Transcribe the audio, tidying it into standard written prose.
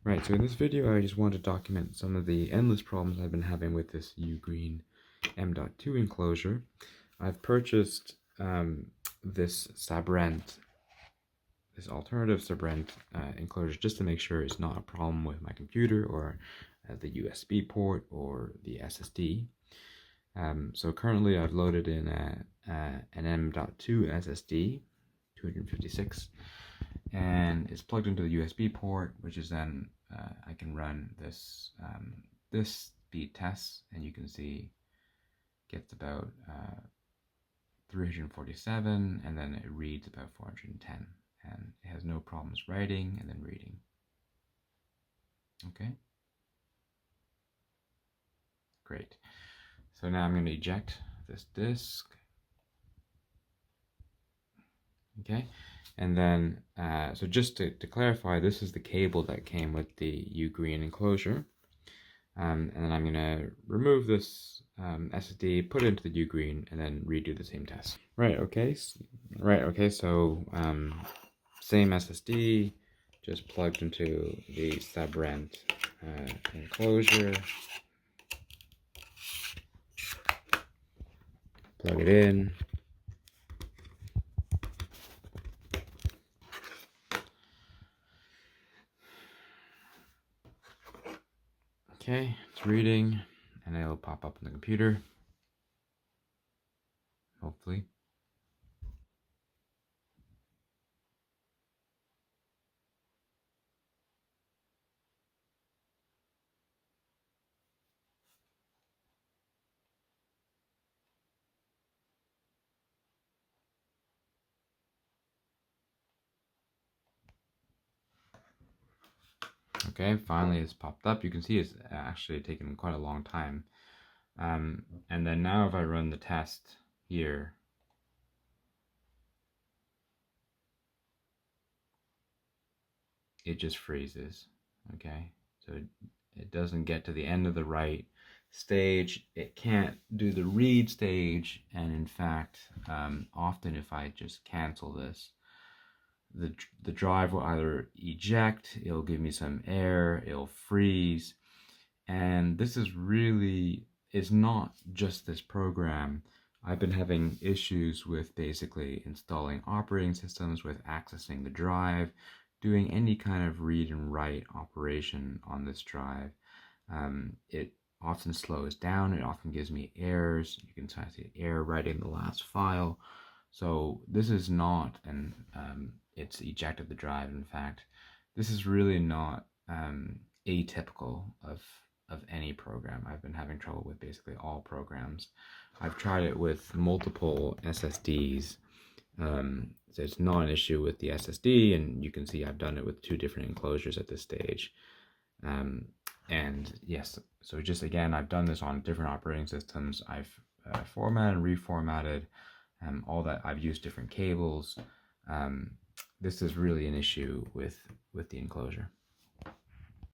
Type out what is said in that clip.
Right, so in this video I just want to document some of the endless problems I've been having with this UGreen m.2 enclosure. I've purchased this Sabrent, this alternative Sabrent enclosure just to make sure it's not a problem with my computer or the USB port or the SSD. So currently I've loaded in an m.2 SSD, 256, and it's plugged into the USB port, which is then I can run this this speed test, and you can see gets about 347, and then it reads about 410, and it has no problems writing and then reading. Okay, great. So now I'm going to eject this disk. Okay, and then so just to clarify, this is the cable that came with the UGreen enclosure, and then I'm gonna remove this SSD, put it into the UGreen, and then redo the same test. Right. Okay. So same SSD, just plugged into the Sabrent enclosure. Plug it in. Okay, it's reading, and it'll pop up on the computer, hopefully. Okay, finally it's popped up. You can see it's actually taken quite a long time. And then now if I run the test here, it just freezes. Okay, so it doesn't get to the end of the write stage. It can't do the read stage, and in fact, often if I just cancel this, the drive will either eject, it'll give me some error, it'll freeze, and this is really, it's not just this program. I've been having issues with basically installing operating systems, with accessing the drive, doing any kind of read and write operation on this drive. It often slows down, it often gives me errors. You can see error writing the last file. So this is not an it's ejected the drive. In fact, this is really not atypical of any program. I've been having trouble with basically all programs. I've tried it with multiple SSDs. So it's not an issue with the SSD, and you can see I've done it with 2 different enclosures at this stage. And yes, so just again, I've done this on different operating systems. I've formatted and reformatted all that. I've used different cables. This is really an issue with the enclosure.